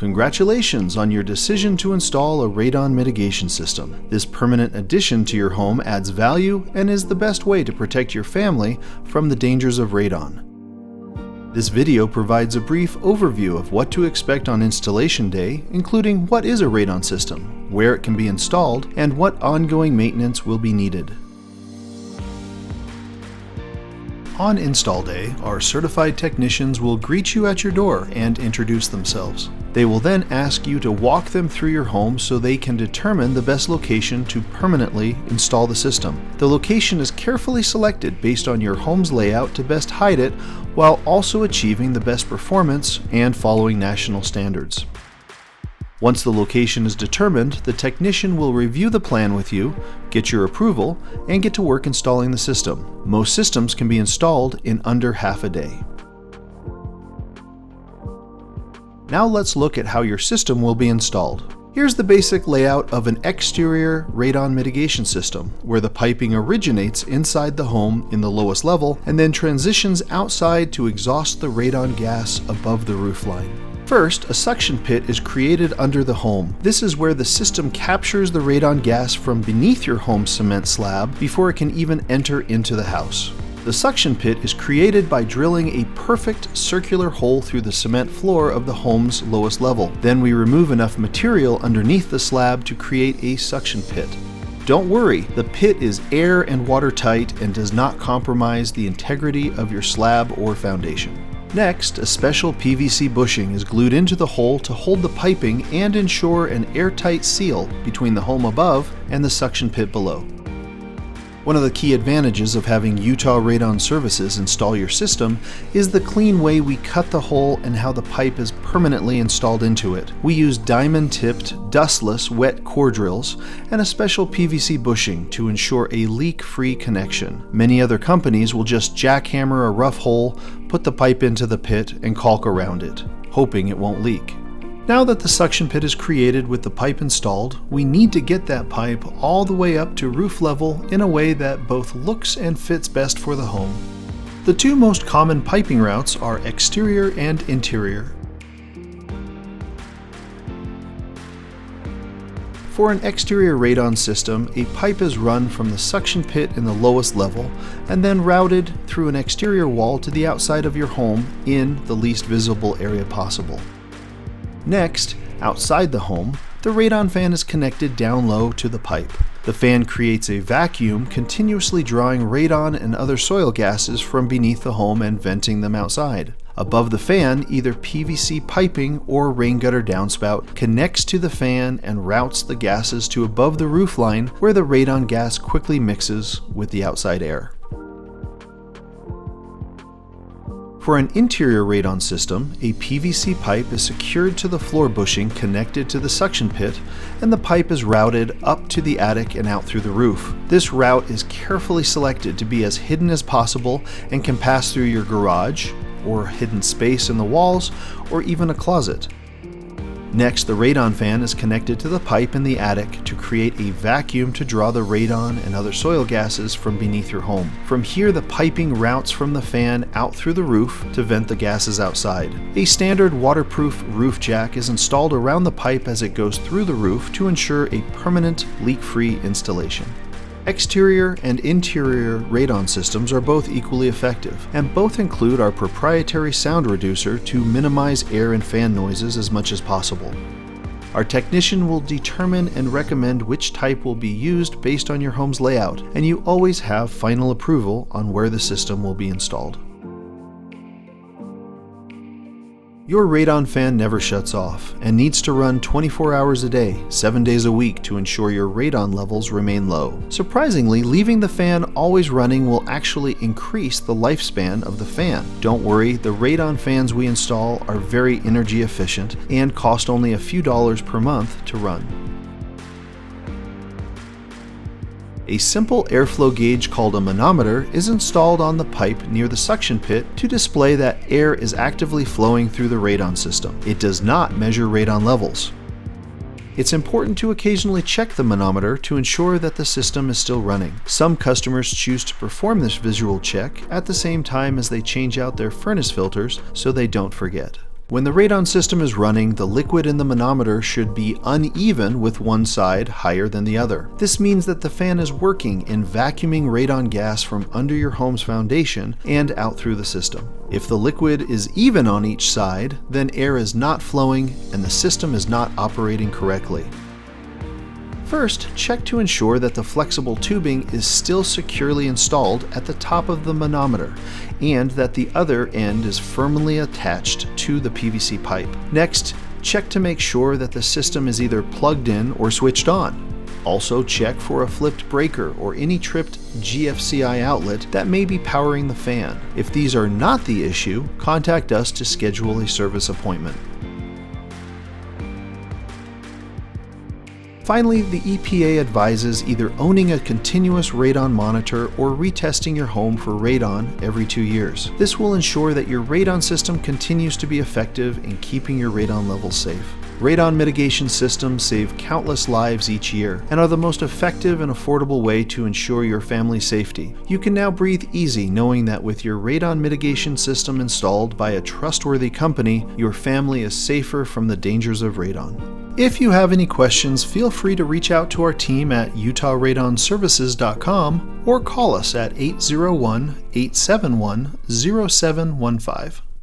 Congratulations on your decision to install a radon mitigation system. This permanent addition to your home adds value and is the best way to protect your family from the dangers of radon. This video provides a brief overview of what to expect on installation day, including what is a radon system, where it can be installed, and what ongoing maintenance will be needed. On install day, our certified technicians will greet you at your door and introduce themselves. They will then ask you to walk them through your home so they can determine the best location to permanently install the system. The location is carefully selected based on your home's layout to best hide it while also achieving the best performance and following national standards. Once the location is determined, the technician will review the plan with you, get your approval, and get to work installing the system. Most systems can be installed in under half a day. Now let's look at how your system will be installed. Here's the basic layout of an exterior radon mitigation system, where the piping originates inside the home in the lowest level and then transitions outside to exhaust the radon gas above the roof line. First, a suction pit is created under the home. This is where the system captures the radon gas from beneath your home's cement slab before it can even enter into the house. The suction pit is created by drilling a perfect circular hole through the cement floor of the home's lowest level. Then we remove enough material underneath the slab to create a suction pit. Don't worry, the pit is air and watertight and does not compromise the integrity of your slab or foundation. Next, a special PVC bushing is glued into the hole to hold the piping and ensure an airtight seal between the home above and the suction pit below. One of the key advantages of having Utah Radon Services install your system is the clean way we cut the hole and how the pipe is permanently installed into it. We use diamond-tipped, dustless, wet core drills and a special PVC bushing to ensure a leak-free connection. Many other companies will just jackhammer a rough hole, put the pipe into the pit, and caulk around it, hoping it won't leak. Now that the suction pit is created with the pipe installed, we need to get that pipe all the way up to roof level in a way that both looks and fits best for the home. The two most common piping routes are exterior and interior. For an exterior radon system, a pipe is run from the suction pit in the lowest level and then routed through an exterior wall to the outside of your home in the least visible area possible. Next, outside the home, the radon fan is connected down low to the pipe. The fan creates a vacuum, continuously drawing radon and other soil gases from beneath the home and venting them outside. Above the fan, either PVC piping or rain gutter downspout connects to the fan and routes the gases to above the roof line, where the radon gas quickly mixes with the outside air. For an interior radon system, a PVC pipe is secured to the floor bushing connected to the suction pit, and the pipe is routed up to the attic and out through the roof. This route is carefully selected to be as hidden as possible and can pass through your garage, or hidden space in the walls, or even a closet. Next, the radon fan is connected to the pipe in the attic to create a vacuum to draw the radon and other soil gases from beneath your home. From here, the piping routes from the fan out through the roof to vent the gases outside. A standard waterproof roof jack is installed around the pipe as it goes through the roof to ensure a permanent leak-free installation. Exterior and interior radon systems are both equally effective, and both include our proprietary sound reducer to minimize air and fan noises as much as possible. Our technician will determine and recommend which type will be used based on your home's layout, and you always have final approval on where the system will be installed. Your radon fan never shuts off and needs to run 24 hours a day, 7 days a week to ensure your radon levels remain low. Surprisingly, leaving the fan always running will actually increase the lifespan of the fan. Don't worry, the radon fans we install are very energy efficient and cost only a few dollars per month to run. A simple airflow gauge called a manometer is installed on the pipe near the suction pit to display that air is actively flowing through the radon system. It does not measure radon levels. It's important to occasionally check the manometer to ensure that the system is still running. Some customers choose to perform this visual check at the same time as they change out their furnace filters so they don't forget. When the radon system is running, the liquid in the manometer should be uneven with one side higher than the other. This means that the fan is working in vacuuming radon gas from under your home's foundation and out through the system. If the liquid is even on each side, then air is not flowing and the system is not operating correctly. First, check to ensure that the flexible tubing is still securely installed at the top of the manometer and that the other end is firmly attached to the PVC pipe. Next, check to make sure that the system is either plugged in or switched on. Also check for a flipped breaker or any tripped GFCI outlet that may be powering the fan. If these are not the issue, contact us to schedule a service appointment. Finally, the EPA advises either owning a continuous radon monitor or retesting your home for radon every 2 years. This will ensure that your radon system continues to be effective in keeping your radon levels safe. Radon mitigation systems save countless lives each year and are the most effective and affordable way to ensure your family's safety. You can now breathe easy knowing that with your radon mitigation system installed by a trustworthy company, your family is safer from the dangers of radon. If you have any questions, feel free to reach out to our team at utahradonservices.com or call us at 801-871-0715.